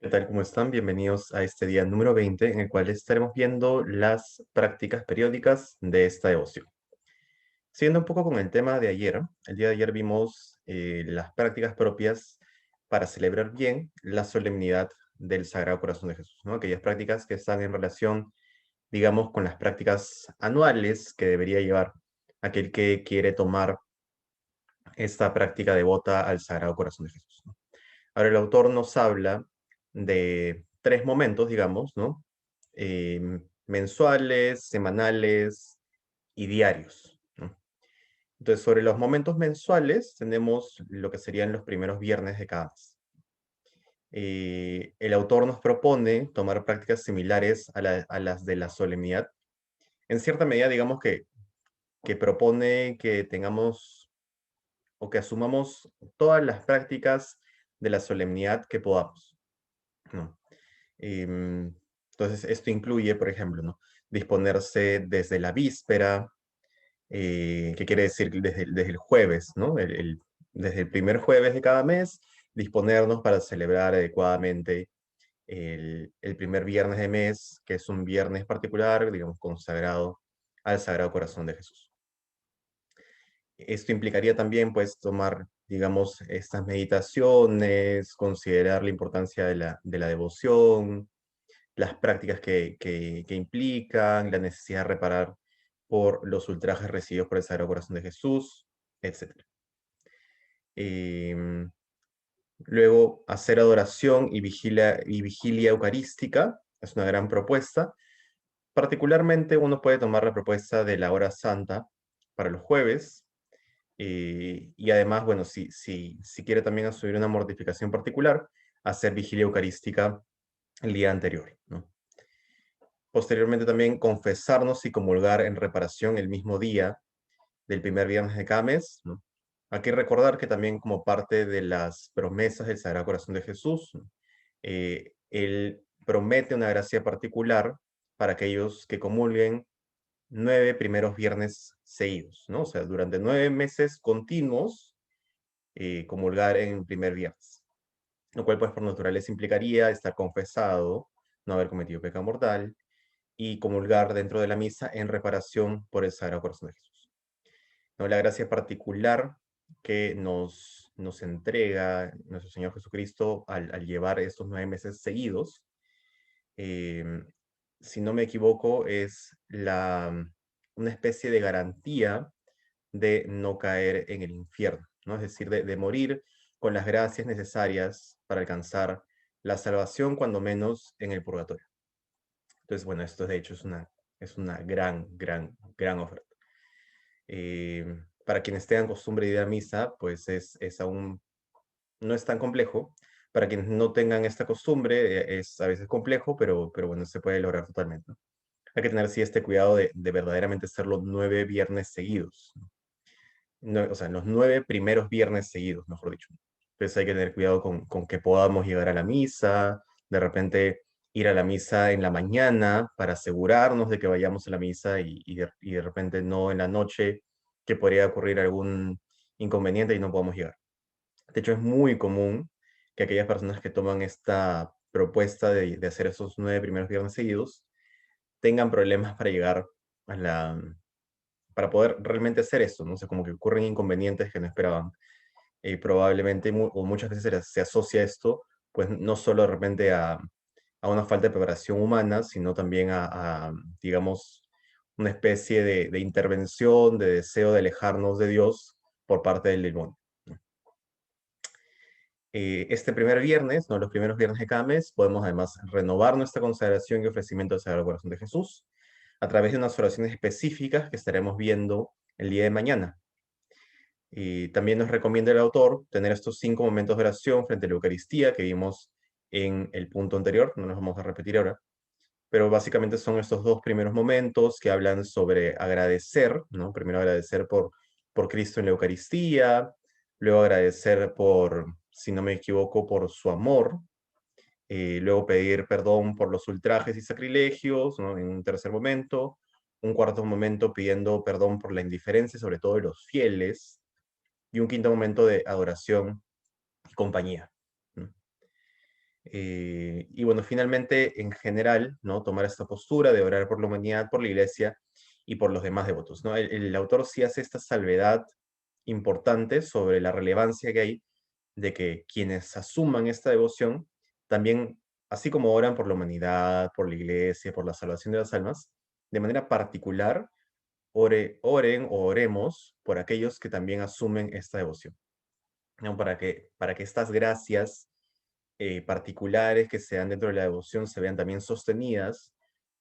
¿Qué tal? ¿Cómo están? Bienvenidos a este día número 20 en el cual estaremos viendo las prácticas periódicas de esta devoción. Siguiendo un poco con el tema de ayer, el día de ayer vimos las prácticas propias para celebrar bien la solemnidad del Sagrado Corazón de Jesús, ¿no? Aquellas prácticas que están en relación, digamos, con las prácticas anuales que debería llevar aquel que quiere tomar esta práctica devota al Sagrado Corazón de Jesús, ¿no? Ahora, el autor nos habla de tres momentos, digamos, ¿no? Mensuales, semanales y diarios, ¿no? Entonces, sobre los momentos mensuales, tenemos lo que serían los primeros viernes de cada mes. El autor nos propone tomar prácticas similares a las de la solemnidad. En cierta medida, digamos que propone que tengamos o que asumamos todas las prácticas de la solemnidad que podamos, ¿no? Em, entonces, esto incluye, por ejemplo, ¿no? Disponerse desde la víspera, que quiere decir desde el jueves, ¿no? Desde el primer jueves de cada mes, disponernos para celebrar adecuadamente el primer viernes de mes, que es un viernes particular, digamos, consagrado al Sagrado Corazón de Jesús. Esto implicaría también, pues, tomar, digamos, estas meditaciones, considerar la importancia de la devoción, las prácticas que implican, la necesidad de reparar por los ultrajes recibidos por el Sagrado Corazón de Jesús, etc. Em, Luego, hacer adoración y vigilia eucarística es una gran propuesta. Particularmente, uno puede tomar la propuesta de la hora santa para los jueves, y además, bueno, si quiere también asumir una mortificación particular, hacer vigilia eucarística el día anterior, ¿no? Posteriormente también confesarnos y comulgar en reparación el mismo día del primer viernes de cada mes, ¿no? Hay que recordar que también como parte de las promesas del Sagrado Corazón de Jesús, ¿no? Él promete una gracia particular para aquellos que comulguen 9 primeros viernes seguidos, ¿no? O sea, durante 9 meses continuos, comulgar en primer viernes, lo cual pues por naturaleza implicaría estar confesado, no haber cometido pecado mortal, y comulgar dentro de la misa en reparación por el Sagrado Corazón de Jesús, ¿no? La gracia particular que nos entrega nuestro Señor Jesucristo al llevar estos 9 meses seguidos, em, si no me equivoco, es una especie de garantía de no caer en el infierno, ¿no? Es decir, de morir con las gracias necesarias para alcanzar la salvación, cuando menos en el purgatorio. Entonces, bueno, esto de hecho es una gran oferta. Para quienes tengan costumbre de ir a misa, pues es aún, no es tan complejo. Para quienes no tengan esta costumbre, es a veces complejo, pero bueno, se puede lograr totalmente, ¿no? Hay que tener, sí, este cuidado de verdaderamente hacerlo 9 viernes seguidos, ¿no? O sea, los 9 primeros viernes seguidos, mejor dicho. Entonces hay que tener cuidado con que podamos llegar a la misa, de repente ir a la misa en la mañana para asegurarnos de que vayamos a la misa y de repente no en la noche, que podría ocurrir algún inconveniente y no podamos llegar. De hecho, es muy común que aquellas personas que toman esta propuesta de hacer esos 9 primeros viernes seguidos tengan problemas para llegar a para poder realmente hacer eso, ¿no? O sea, como que ocurren inconvenientes que no esperaban. Probablemente, o muchas veces se asocia esto, pues no solo de repente a una falta de preparación humana, sino también digamos, una especie de intervención, de deseo de alejarnos de Dios por parte del demonio, ¿no? Este primer viernes, ¿no? Los primeros viernes de cada mes, podemos además renovar nuestra consagración y ofrecimiento al Sagrado Corazón de Jesús a través de unas oraciones específicas que estaremos viendo el día de mañana. Y también nos recomienda el autor tener estos 5 momentos de oración frente a la Eucaristía que vimos en el punto anterior, no los vamos a repetir ahora, pero básicamente son estos dos primeros momentos que hablan sobre agradecer, ¿no? Primero agradecer por Cristo en la Eucaristía, luego agradecer por, si no me equivoco, por su amor, luego pedir perdón por los ultrajes y sacrilegios, ¿no? En un tercer momento, un cuarto momento pidiendo perdón por la indiferencia, sobre todo de los fieles, y un quinto momento de adoración y compañía, ¿no? Y bueno, finalmente, en general, ¿no? Tomar esta postura de orar por la humanidad, por la iglesia y por los demás devotos, ¿no? El autor sí hace esta salvedad importante sobre la relevancia que hay de que quienes asuman esta devoción también, así como oran por la humanidad, por la iglesia, por la salvación de las almas, de manera particular, oren o oremos por aquellos que también asumen esta devoción, ¿no? Para que estas gracias particulares que se dan dentro de la devoción se vean también sostenidas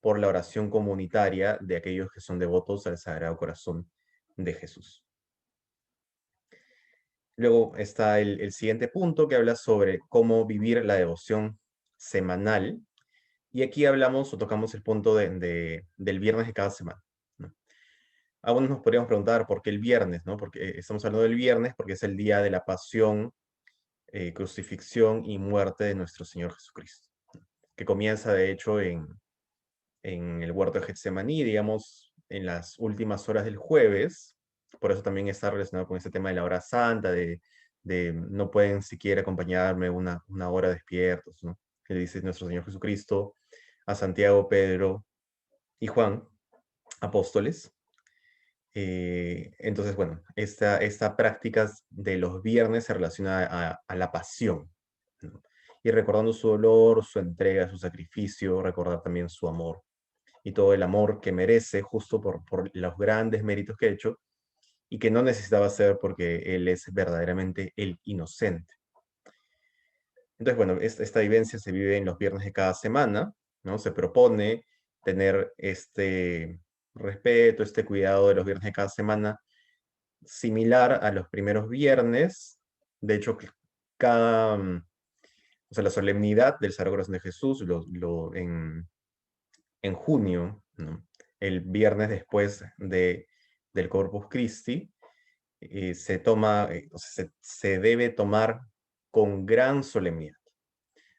por la oración comunitaria de aquellos que son devotos al Sagrado Corazón de Jesús. Luego está el siguiente punto que habla sobre cómo vivir la devoción semanal. Y aquí hablamos o tocamos el punto del viernes de cada semana, ¿no? Algunos nos podríamos preguntar por qué el viernes, ¿no? Porque estamos hablando del viernes porque es el día de la pasión, crucifixión y muerte de nuestro Señor Jesucristo, que comienza de hecho en el huerto de Getsemaní, digamos, en las últimas horas del jueves. Por eso también está relacionado con este tema de la hora santa, de no pueden siquiera acompañarme una hora despiertos, ¿no? Que le dice nuestro Señor Jesucristo a Santiago, Pedro y Juan, apóstoles. Entonces, bueno, esta práctica de los viernes se relaciona a la pasión, ¿no? Y recordando su dolor, su entrega, su sacrificio, recordar también su amor y todo el amor que merece justo por los grandes méritos que ha hecho y que no necesitaba hacer porque Él es verdaderamente el inocente. Entonces, bueno, esta vivencia se vive en los viernes de cada semana, ¿no? Se propone tener este respeto, este cuidado de los viernes de cada semana, similar a los primeros viernes. De hecho, cada, o sea, la solemnidad del Sagrado Corazón de Jesús en junio, ¿no? El viernes después del Corpus Christi, se toma, o sea, se debe tomar con gran solemnidad.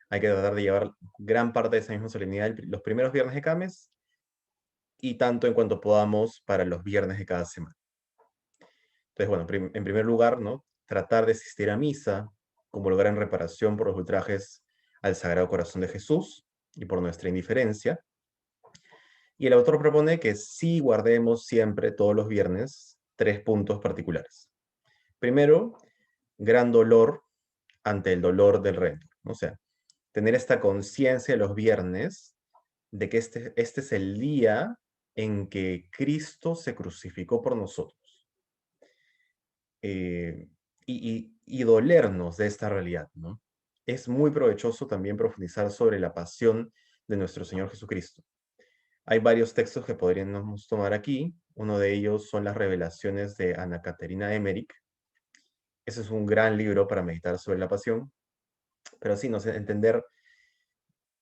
Hay que tratar de llevar gran parte de esa misma solemnidad los primeros viernes de cada mes y tanto en cuanto podamos para los viernes de cada semana. Entonces, bueno, en primer lugar, ¿no? Tratar de asistir a misa como lugar en reparación por los ultrajes al Sagrado Corazón de Jesús y por nuestra indiferencia. Y el autor propone que sí guardemos siempre todos los viernes 3 puntos particulares. Primero, gran dolor ante el dolor del Redentor. O sea, tener esta conciencia los viernes de que este es el día en que Cristo se crucificó por nosotros. eh, y dolernos de esta realidad, ¿no? Es muy provechoso también profundizar sobre la pasión de nuestro Señor Jesucristo. Hay varios textos que podríamos tomar aquí. Uno de ellos son las revelaciones de Ana Caterina Emmerich. Ese es un gran libro para meditar sobre la pasión, pero sí, no sé, entender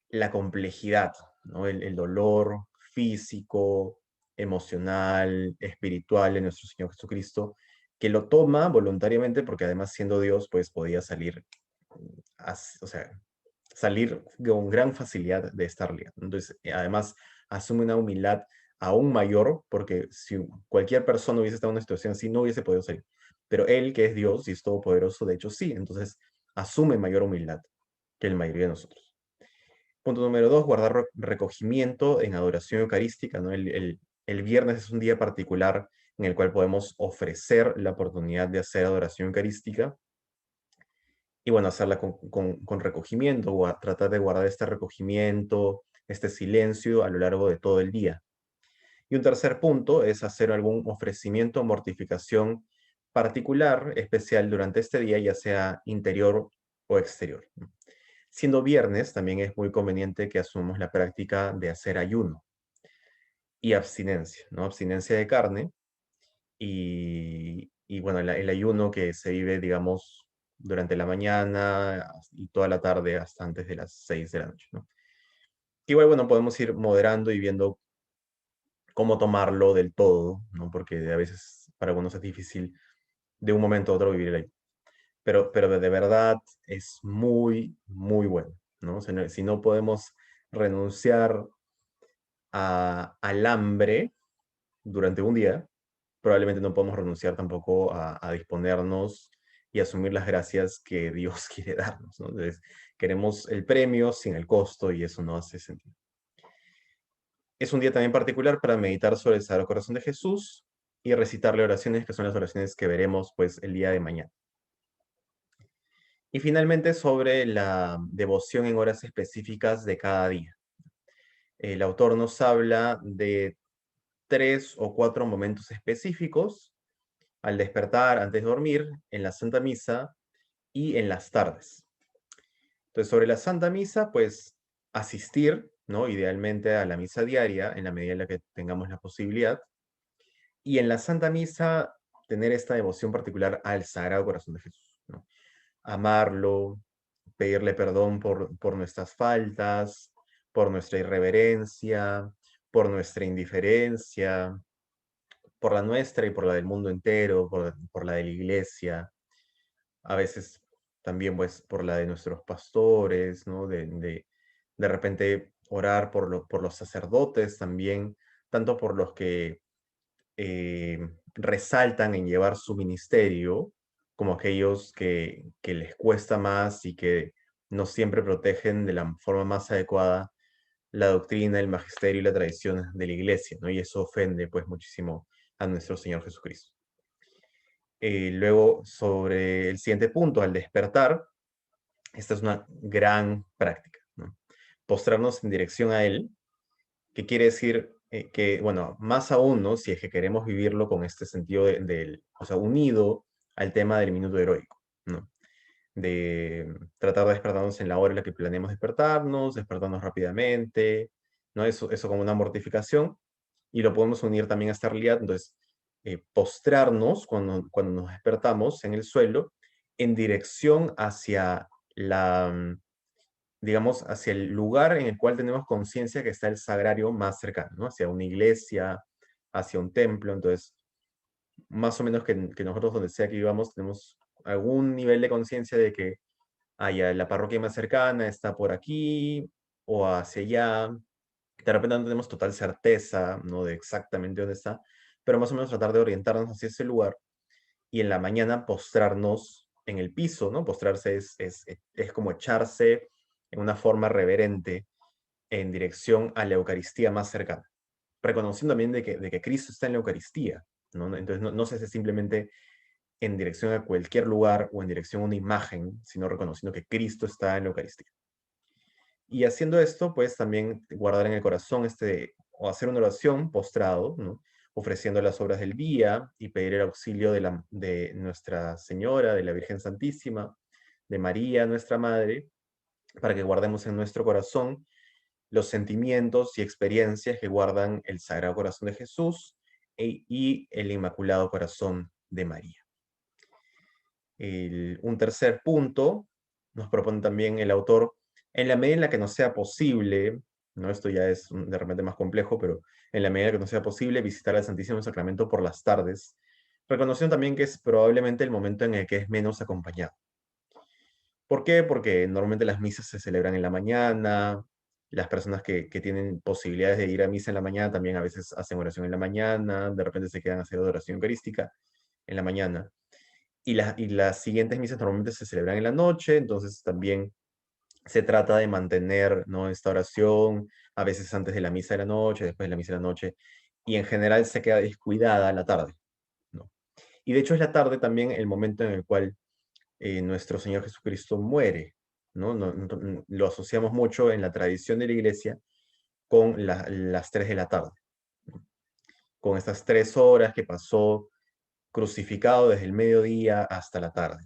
la complejidad, ¿no? El dolor físico, emocional, espiritual de nuestro Señor Jesucristo, que lo toma voluntariamente porque además siendo Dios, pues podía salir, o sea, salir con gran facilidad de esta realidad. Entonces, además, asume una humildad aún mayor porque si cualquier persona hubiese estado en una situación así, no hubiese podido salir. Pero Él, que es Dios y es todopoderoso, de hecho sí, entonces asume mayor humildad que la mayoría de nosotros. Punto número 2, guardar recogimiento en adoración eucarística, ¿no? El viernes es un día particular en el cual podemos ofrecer la oportunidad de hacer adoración eucarística y bueno, hacerla con recogimiento o tratar de guardar este recogimiento, este silencio a lo largo de todo el día. Y un tercer punto es hacer algún ofrecimiento o mortificación particular, especial durante este día, ya sea interior o exterior. Siendo viernes, también es muy conveniente que asumamos la práctica de hacer ayuno y abstinencia, ¿no? Abstinencia de carne y bueno, el ayuno que se vive, digamos, durante la mañana y toda la tarde hasta antes de las 6 de la noche, ¿no? Igual, bueno, podemos ir moderando y viendo cómo tomarlo del todo, ¿no? Porque a veces para algunos es difícil de un momento a otro vivir el ayuno. Pero de verdad es muy, muy bueno, ¿no? O sea, si no podemos renunciar al hambre durante un día, probablemente no podemos renunciar tampoco a disponernos y asumir las gracias que Dios quiere darnos, ¿no? Entonces, Queremos el premio sin el costo y eso no hace sentido. Es un día también particular para meditar sobre el Sagrado Corazón de Jesús y recitarle oraciones, que son las oraciones que veremos pues el día de mañana. Y finalmente sobre la devoción en horas específicas de cada día. El autor nos habla de 3 o 4 momentos específicos: al despertar, antes de dormir, en la Santa Misa y en las tardes. Entonces, sobre la Santa Misa, pues asistir, ¿no? Idealmente a la misa diaria, en la medida en la que tengamos la posibilidad. Y en la Santa Misa, tener esta devoción particular al Sagrado Corazón de Jesús, ¿no? Amarlo, pedirle perdón por nuestras faltas, por nuestra irreverencia, por nuestra indiferencia, por la nuestra y por la del mundo entero, por la de la iglesia, a veces también pues por la de nuestros pastores, ¿no? De repente orar por los sacerdotes también, tanto por los que resaltan en llevar su ministerio, como aquellos que les cuesta más y que no siempre protegen de la forma más adecuada la doctrina, el magisterio y la tradición de la iglesia, ¿no? Y eso ofende pues muchísimo a nuestro Señor Jesucristo. Luego, sobre el siguiente punto, al despertar, esta es una gran práctica, ¿no? Postrarnos en dirección a Él, que quiere decir que, bueno, más aún, ¿no? Si es que queremos vivirlo con este sentido o sea, unido al tema del minuto heroico, ¿no? De tratar de despertarnos en la hora en la que planeamos despertarnos rápidamente, ¿no? Eso como una mortificación, y lo podemos unir también a esta realidad. Entonces, postrarnos cuando nos despertamos en el suelo en dirección hacia digamos, hacia el lugar en el cual tenemos conciencia que está el sagrario más cercano, ¿no? Hacia una iglesia, hacia un templo. Entonces, más o menos que nosotros donde sea que vivamos tenemos algún nivel de conciencia de que la parroquia más cercana está por aquí o hacia allá. De repente no tenemos total certeza, ¿no? De exactamente dónde está, pero más o menos tratar de orientarnos hacia ese lugar y en la mañana postrarnos en el piso, ¿no? Postrarse es como echarse en una forma reverente en dirección a la Eucaristía más cercana, reconociendo también de que Cristo está en la Eucaristía, ¿no? Entonces no se hace simplemente en dirección a cualquier lugar o en dirección a una imagen, sino reconociendo que Cristo está en la Eucaristía. Y haciendo esto, pues también guardar en el corazón o hacer una oración postrado, ¿no? Ofreciendo las obras del día y pedir el auxilio de Nuestra Señora, de la Virgen Santísima, de María, nuestra Madre, para que guardemos en nuestro corazón los sentimientos y experiencias que guardan el Sagrado Corazón de Jesús y el Inmaculado Corazón de María. Un tercer punto nos propone también el autor, en la medida en la que nos sea posible, ¿no? Esto ya es de repente más complejo, pero en la medida en la que nos sea posible, visitar al Santísimo Sacramento por las tardes, reconociendo también que es probablemente el momento en el que es menos acompañado. ¿Por qué? Porque normalmente las misas se celebran en la mañana, las personas que tienen posibilidades de ir a misa en la mañana también a veces hacen oración en la mañana, de repente se quedan a hacer adoración eucarística en la mañana. Y las siguientes misas normalmente se celebran en la noche, entonces también se trata de mantener, ¿no? Esta oración, a veces antes de la misa de la noche, después de la misa de la noche, y en general se queda descuidada la tarde, ¿no? Y de hecho es la tarde también el momento en el cual nuestro Señor Jesucristo muere, ¿no? Lo asociamos mucho en la tradición de la iglesia con las 3 de la tarde, ¿no? Con estas 3 horas que pasó crucificado desde el mediodía hasta la tarde.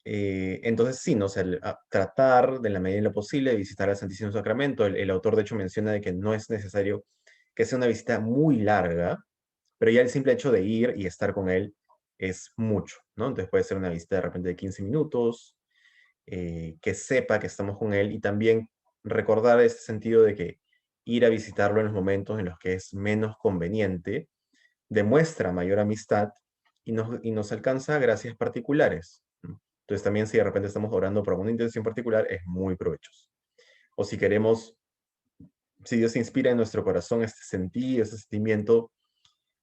Entonces, sí, ¿no? O sea, tratar de la medida de lo posible de visitar al Santísimo Sacramento. El autor, de hecho, menciona de que no es necesario que sea una visita muy larga, pero ya el simple hecho de ir y estar con él es mucho, ¿no? Entonces puede ser una visita de repente de 15 minutos, que sepa que estamos con él y también recordar ese sentido de que ir a visitarlo en los momentos en los que es menos conveniente demuestra mayor amistad y nos alcanza gracias particulares, ¿no? Entonces también si de repente estamos orando por alguna intención particular, es muy provechoso. O si queremos, si Dios inspira en nuestro corazón este sentido, ese sentimiento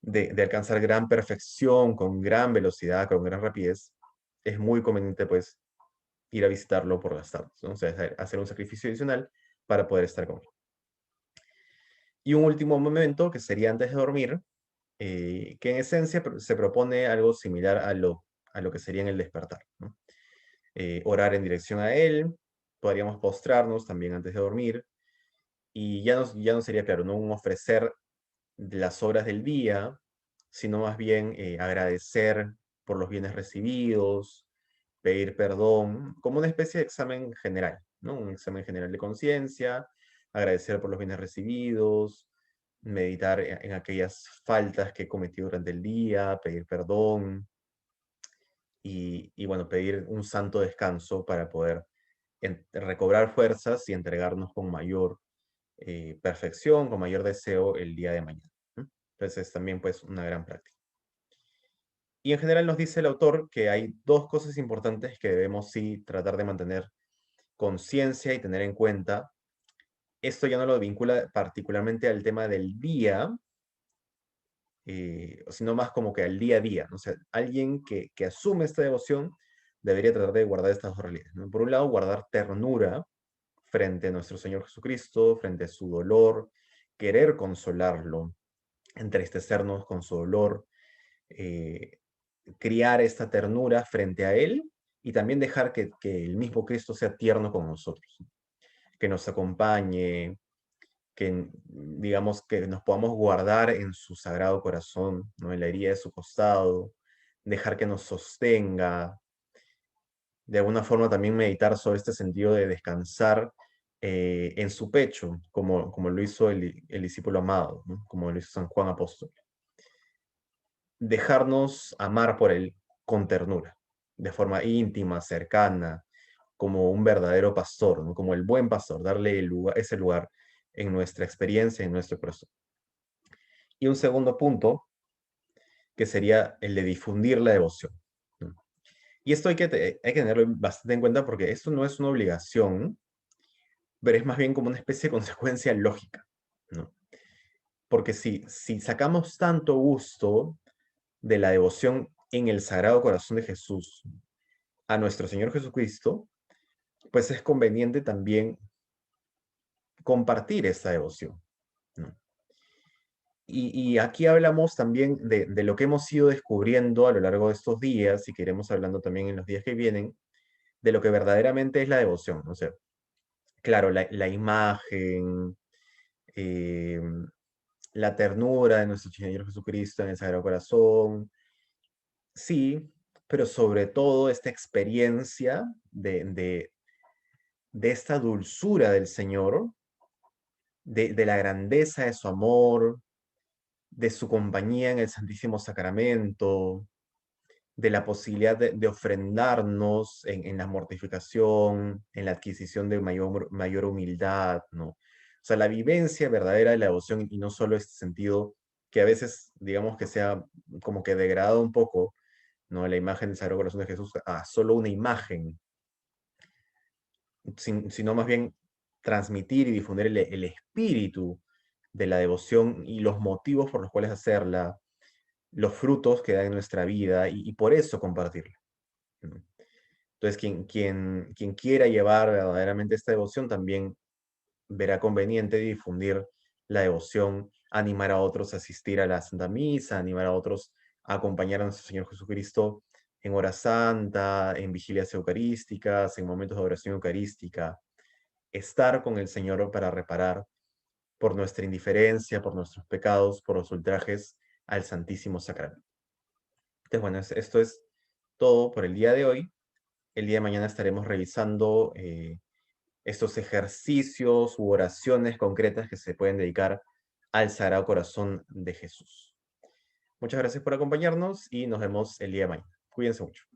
de alcanzar gran perfección, con gran velocidad, con gran rapidez, es muy conveniente pues ir a visitarlo por las tardes, ¿no? O sea, hacer un sacrificio adicional para poder estar con él. Y un último momento, que sería antes de dormir, que en esencia se propone algo similar a lo que sería en el despertar, ¿no? Orar en dirección a Él, podríamos postrarnos también antes de dormir, y ya no sería, claro, no un ofrecer las obras del día, sino más bien agradecer por los bienes recibidos, pedir perdón, como una especie de examen general, ¿no? Un examen general de conciencia, agradecer por los bienes recibidos, meditar en aquellas faltas que he cometido durante el día, pedir perdón y bueno, pedir un santo descanso para poder recobrar fuerzas y entregarnos con mayor perfección, con mayor deseo el día de mañana, ¿no? Entonces también pues una gran práctica. Y en general nos dice el autor que hay dos cosas importantes que debemos sí tratar de mantener conciencia y tener en cuenta. Esto ya no lo vincula particularmente al tema del día, sino más como que al día a día, ¿no? O sea, alguien que asume esta devoción debería tratar de guardar estas dos realidades, ¿no? Por un lado, guardar ternura frente a nuestro Señor Jesucristo, frente a su dolor, querer consolarlo, entristecernos con su dolor, eh, criar esta ternura frente a Él y también dejar que el mismo Cristo sea tierno con nosotros, que nos acompañe, que digamos que nos podamos guardar en su sagrado corazón, ¿no? En la herida de su costado, dejar que nos sostenga, de alguna forma también meditar sobre este sentido de descansar en su pecho, como lo hizo el discípulo amado, ¿no? Como lo hizo San Juan Apóstol. Dejarnos amar por Él con ternura, de forma íntima, cercana, como un verdadero pastor, ¿no? Como el buen pastor, darle ese lugar en nuestra experiencia, en nuestro corazón. Y un segundo punto, que sería el de difundir la devoción, ¿no? Y esto hay que tenerlo bastante en cuenta porque esto no es una obligación, pero es más bien como una especie de consecuencia lógica, ¿no? Porque si sacamos tanto gusto de la devoción en el Sagrado Corazón de Jesús a nuestro Señor Jesucristo, pues es conveniente también compartir esta devoción, ¿no? Y aquí hablamos también de lo que hemos ido descubriendo a lo largo de estos días, y que iremos hablando también en los días que vienen, de lo que verdaderamente es la devoción, ¿no? O sea, claro, la imagen, eh, la ternura de nuestro Señor Jesucristo en el Sagrado Corazón, sí, pero sobre todo esta experiencia de esta dulzura del Señor, de la grandeza de su amor, de su compañía en el Santísimo Sacramento, de la posibilidad de ofrendarnos en la mortificación, en la adquisición de mayor humildad, ¿no? O sea, la vivencia verdadera de la devoción y no solo este sentido que a veces, digamos que sea como que degradado un poco, ¿no? La imagen del Sagrado Corazón de Jesús a solo una imagen, sino más bien transmitir y difundir el espíritu de la devoción y los motivos por los cuales hacerla, los frutos que da en nuestra vida y por eso compartirla, ¿no? Entonces, quien quiera llevar verdaderamente esta devoción también verá conveniente difundir la devoción, animar a otros a asistir a la Santa Misa, animar a otros a acompañar a nuestro Señor Jesucristo en hora santa, en vigilias eucarísticas, en momentos de oración eucarística, estar con el Señor para reparar por nuestra indiferencia, por nuestros pecados, por los ultrajes al Santísimo Sacramento. Entonces, bueno, esto es todo por el día de hoy. El día de mañana estaremos revisando estos ejercicios u oraciones concretas que se pueden dedicar al Sagrado Corazón de Jesús. Muchas gracias por acompañarnos y nos vemos el día de mañana. Cuídense mucho.